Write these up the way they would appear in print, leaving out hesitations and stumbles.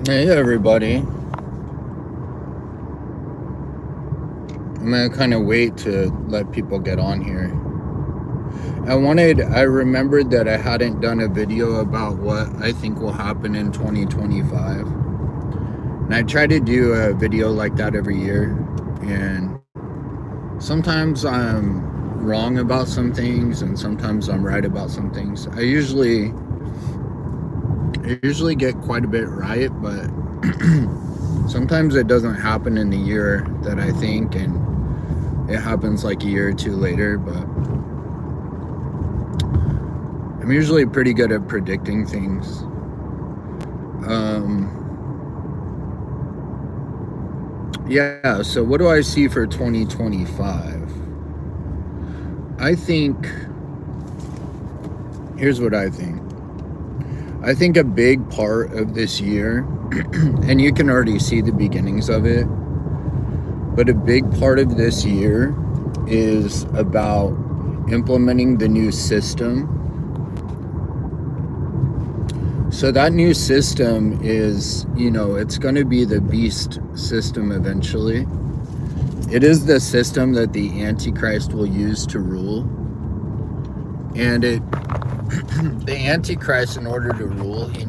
Hey everybody. I'm gonna kind of wait to let people get on here. I remembered that I hadn't done a video about what I think will happen in 2025. And I try to do a video like that every year. And sometimes I'm wrong about some things and sometimes I'm right about some things. I usually get quite a bit right, but sometimes it doesn't happen in the year that I think, and it happens like a year or two later. But I'm usually pretty good at predicting things. Yeah, so what do I see for 2025? I think, here's what I think. I think a big part of this year, and you can already see the beginnings of it, but a big part of this year is about implementing the new system. So that new system is, it's going to be the beast system eventually. It is the system that the Antichrist will use to rule. And the Antichrist, in order to rule, he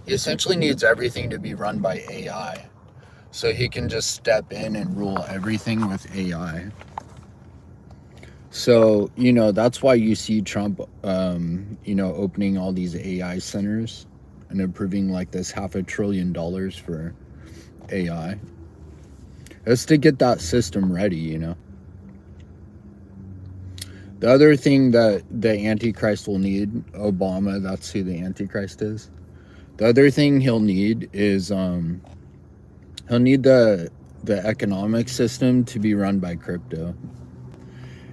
essentially needs everything to be run by AI. So he can just step in and rule everything with AI. So, that's why you see Trump, opening all these AI centers and approving like this $500 billion for AI. It's to get that system ready, The other thing that the Antichrist will need, Obama, that's who the Antichrist is. The other thing he'll need is he'll need the economic system to be run by crypto.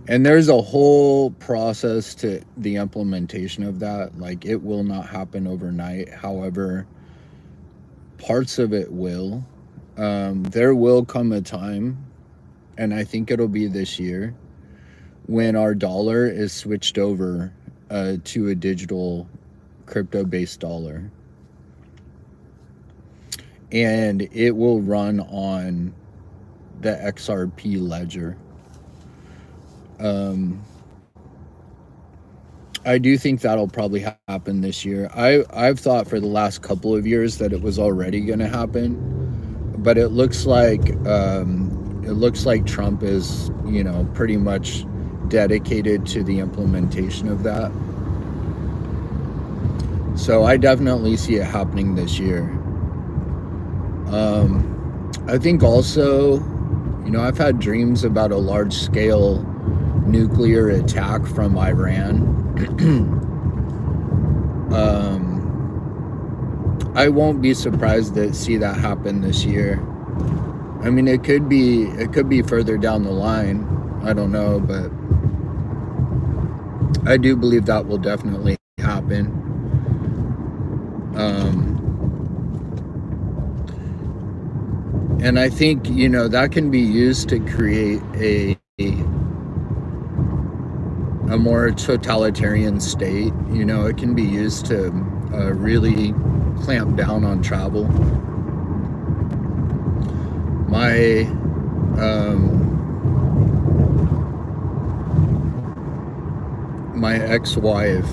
And there's a whole process to the implementation of that. Like, it will not happen overnight. However, parts of it will. There will come a time, and I think it'll be this year, when our dollar is switched over to a digital crypto-based dollar. And it will run on the XRP ledger. I do think that'll probably happen this year. I've thought for the last couple of years that it was already going to happen, but it looks like Trump is, pretty much dedicated to the implementation of that. So I definitely see it happening this year. I think also, I've had dreams about a large-scale nuclear attack from Iran. I won't be surprised to see that happen this year. I mean, it could be further down the line. I don't know, but I do believe that will definitely happen. And I think, that can be used to create a more totalitarian state. It can be used to really clamp down on travel. My ex-wife,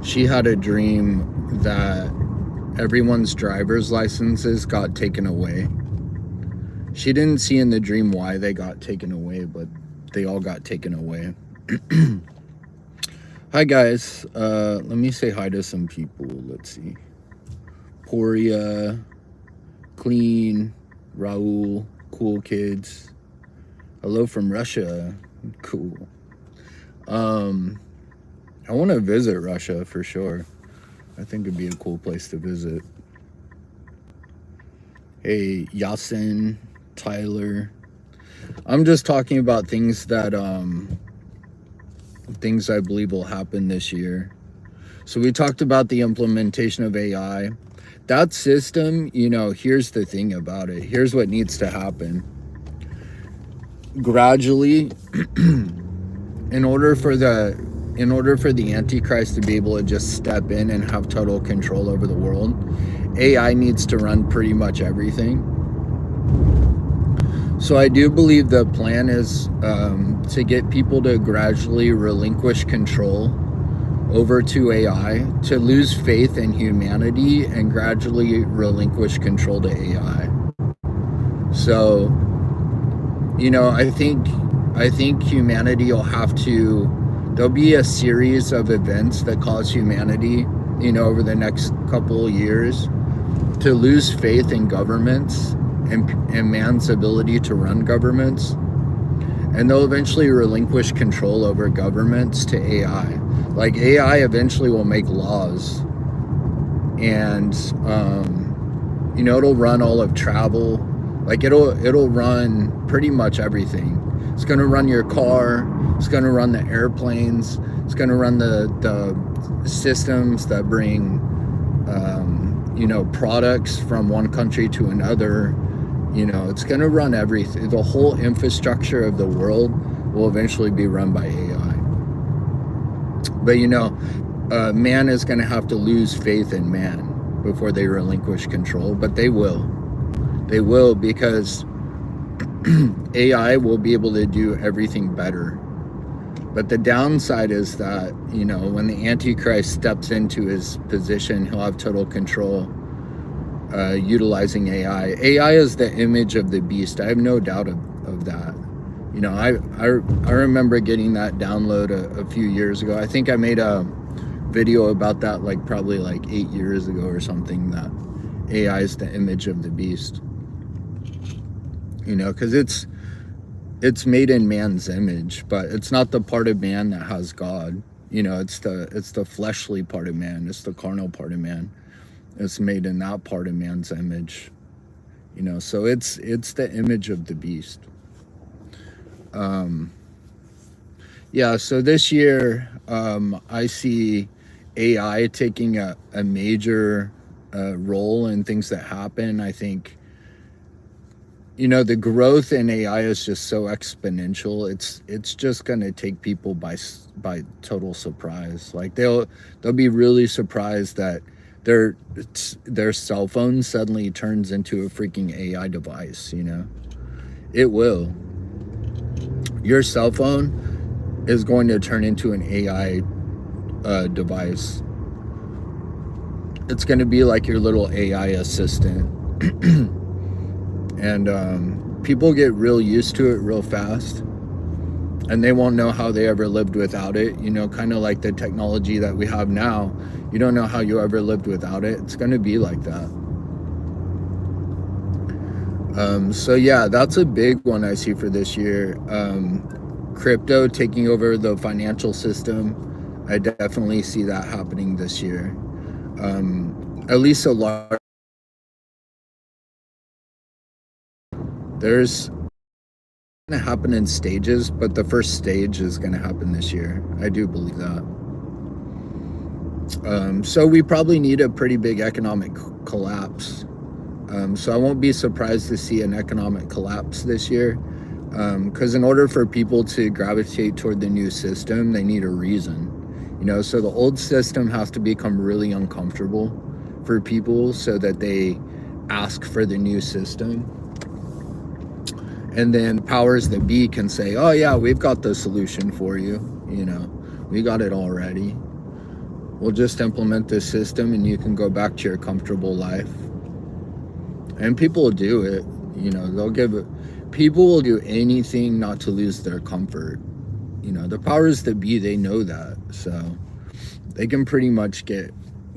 she had a dream that everyone's driver's licenses got taken away. She didn't see in the dream why they got taken away, but they all got taken away. Hi guys, let me say hi to some people. Let's see. Poria, Clean, Raul, Cool Kids. Hello from Russia. Cool. I want to visit Russia for sure. I think it'd be a cool place to visit. Hey, Yasin, Tyler. I'm just talking about things that things I believe will happen this year. So we talked about the implementation of AI. That system, here's the thing about it. Here's what needs to happen. Gradually, in order for the in order for the Antichrist to be able to just step in and have total control over the world, AI needs to run pretty much everything. So I do believe the plan is to get people to gradually relinquish control over to AI, to lose faith in humanity and gradually relinquish control to AI. So, you know, I think humanity will have to, there'll be a series of events that cause humanity, you know, over the next couple of years to lose faith in governments and man's ability to run governments. And they'll eventually relinquish control over governments to AI. Like AI eventually will make laws, and you know, it'll run all of travel. Like it'll run pretty much everything. It's gonna run your car. It's gonna run the airplanes. It's gonna run the systems that bring you know, products from one country to another. You know, it's going to run everything. The whole infrastructure of the world will eventually be run by AI. But, you know, man is going to have to lose faith in man before they relinquish control. But they will. They will, because AI will be able to do everything better. But the downside is that, you know, when the Antichrist steps into his position, he'll have total control. Utilizing AI. AI is the image of the beast. I have no doubt of that. You know, I remember getting that download a few years ago. I think I made a video about that probably 8 years ago or something, that AI is the image of the beast. You know, because it's made in man's image, but it's not the part of man that has God. You know, it's the fleshly part of man. It's the carnal part of man. It's made in that part of man's image, you know. So it's the image of the beast. Yeah. So this year, I see AI taking a major role in things that happen. I think, you know, the growth in AI is just so exponential. It's just gonna take people by total surprise. Like they'll be really surprised that their cell phone suddenly turns into a freaking AI device. You know, it will. Your cell phone is going to turn into an AI device. It's going to be like your little AI assistant. And people get real used to it real fast, and they won't know how they ever lived without it. You know, kind of like the technology that we have now. You don't know how you ever lived without it. It's going to be like that. So yeah, that's a big one I see for this year. Crypto taking over the financial system. I definitely see that happening this year. At least a large. There's going to happen in stages, but the first stage is going to happen this year. I do believe that. So we probably need a pretty big economic collapse. So I won't be surprised to see an economic collapse this year, because in order for people to gravitate toward the new system, they need a reason. You know, so the old system has to become really uncomfortable for people so that they ask for the new system. And then powers that be can say, oh yeah, we've got the solution for you. You know, we got it already. We'll just implement this system and you can go back to your comfortable life. And people will do it. You know, people will do anything not to lose their comfort. You know, the powers that be, they know that. So they can pretty much get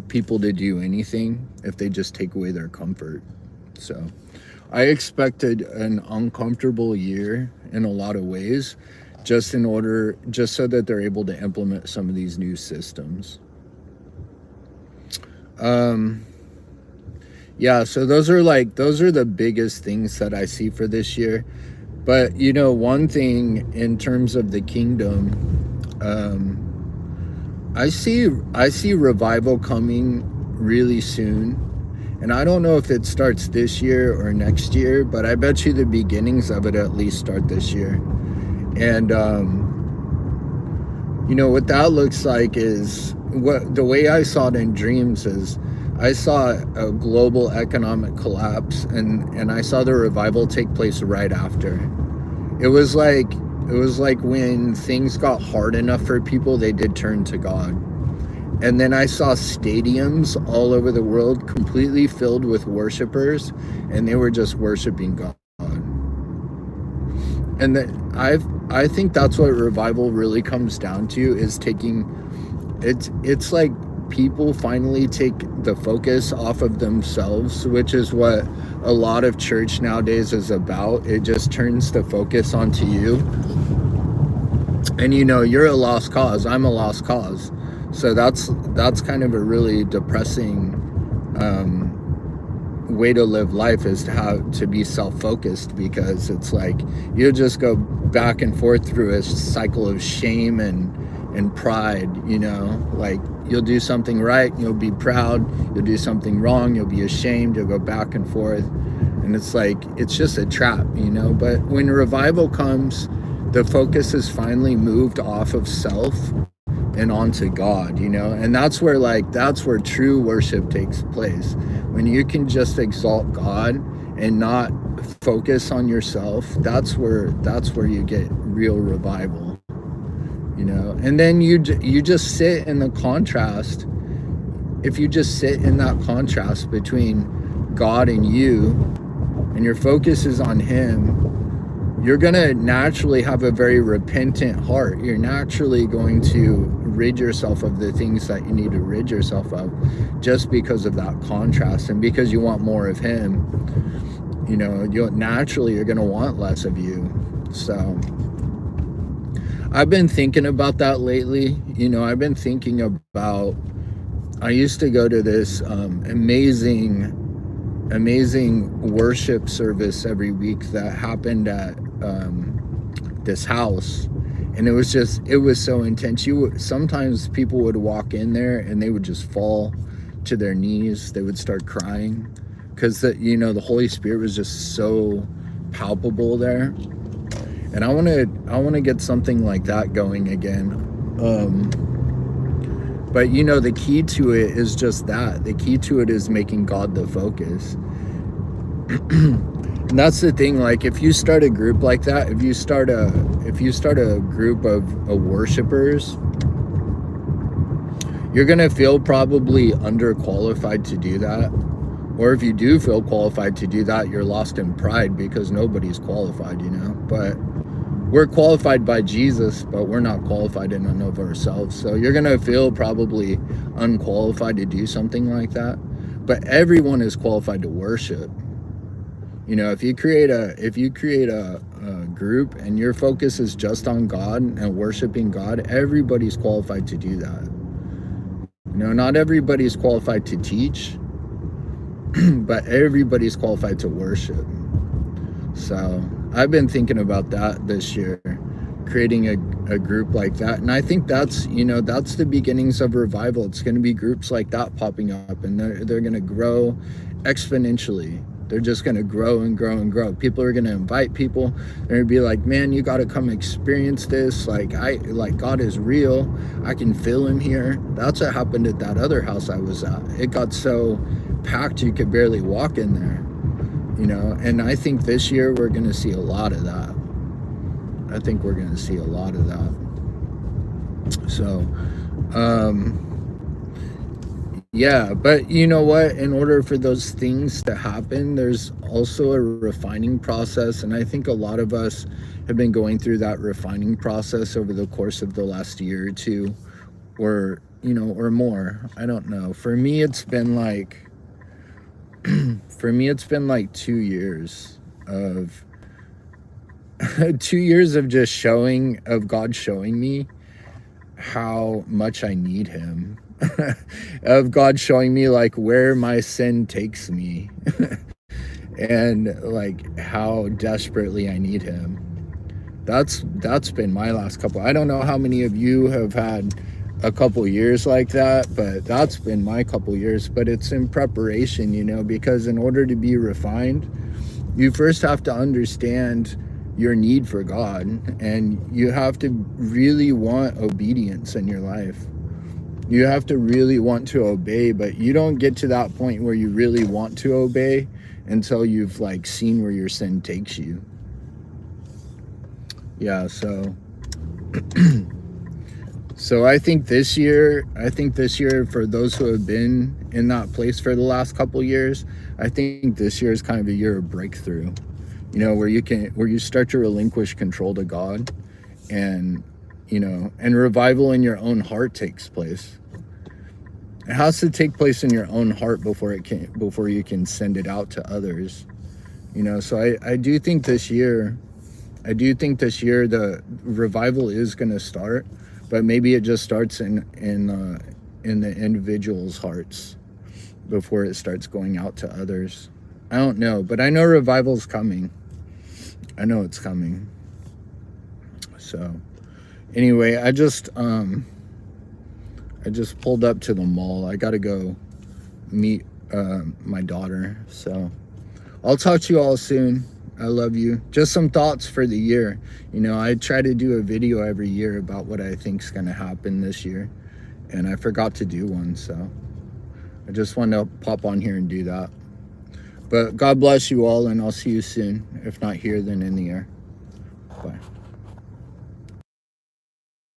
people to do anything if they just take away their comfort. So I expected an uncomfortable year in a lot of ways, just so that they're able to implement some of these new systems. Yeah, so those are the biggest things that I see for this year. But you know, one thing in terms of the kingdom, I see revival coming really soon. And I don't know if it starts this year or next year, but I bet you the beginnings of it at least start this year. And what that looks like is, what the way I saw it in dreams is, I saw a global economic collapse, and I saw the revival take place right after. It was like when things got hard enough for people, they did turn to God. And then I saw stadiums all over the world completely filled with worshipers, and they were just worshiping God. And I think that's what revival really comes down to, is it's like people finally take the focus off of themselves, which is what a lot of church nowadays is about. It just turns the focus onto you. And you're a lost cause, I'm a lost cause. So that's kind of a really depressing way to live life, is to be self-focused, because it's like you'll just go back and forth through a cycle of shame and pride. Like, you'll do something right, you'll be proud, you'll do something wrong, you'll be ashamed, you'll go back and forth, and it's like, it's just a trap. But when revival comes, the focus is finally moved off of self and onto God, and that's where true worship takes place. When you can just exalt God and not focus on yourself, that's where you get real revival. And then you just sit in the contrast. If you just sit in that contrast between God and you, and your focus is on Him, you're going to naturally have a very repentant heart. You're naturally going to rid yourself of the things that you need to rid yourself of, just because of that contrast, and because you want more of Him. Naturally you're going to want less of you. So I've been thinking about that lately. I've been thinking about, I used to go to this amazing worship service every week that happened at this house, and it was so intense. Sometimes people would walk in there and they would just fall to their knees. They would start crying, because the Holy Spirit was just so palpable there. And I want to get something like that going again. But the key to it is just that. The key to it is making God the focus. And that's the thing. Like, if you start a group like that, if you start a group of worshipers, you're gonna feel probably underqualified to do that. Or if you do feel qualified to do that, you're lost in pride, because nobody's qualified, But we're qualified by Jesus, but we're not qualified in and of ourselves. So you're gonna feel probably unqualified to do something like that. But everyone is qualified to worship. If you create a group and your focus is just on God and worshiping God, everybody's qualified to do that. Not everybody's qualified to teach, but everybody's qualified to worship. So I've been thinking about that this year, creating a group like that. And I think that's the beginnings of revival. It's going to be groups like that popping up, and they're going to grow exponentially. They're just going to grow and grow and grow. People are going to invite people. They're going to be like, man, you got to come experience this. Like God is real. I can feel Him here. That's what happened at that other house I was at. It got so packed you could barely walk in there. And I think this year we're going to see a lot of that. I think we're going to see a lot of that. So, yeah, but you know what? In order for those things to happen, there's also a refining process. And I think a lot of us have been going through that refining process over the course of the last year or two, or more. I don't know. For me, it's been like 2 years of 2 years of just of God showing me how much I need Him. Of God showing me like where my sin takes me and like how desperately I need Him. That's been my last couple. I don't know how many of you have had a couple years like that, but that's been my couple years. But it's in preparation, because in order to be refined, you first have to understand your need for God, and you have to really want obedience in your life. You have to really want to obey, but you don't get to that point where you really want to obey until you've like seen where your sin takes you. Yeah, so I think this year, for those who have been in that place for the last couple years, I think this year is kind of a year of breakthrough. You know, where you start to relinquish control to God, and and revival in your own heart takes place. It has to take place in your own heart before you can send it out to others. So I do think this year the revival is going to start, but maybe it just starts in the individuals' hearts before it starts going out to others. I don't know, but I know revival's coming. I know it's coming. So anyway, I just pulled up to the mall. I gotta go meet my daughter. So I'll talk to you all soon. I love you. Just some thoughts for the year. I try to do a video every year about what I think's gonna happen this year, and I forgot to do one, so I just wanted to pop on here and do that. But God bless you all, and I'll see you soon. If not here, then in the air. Bye.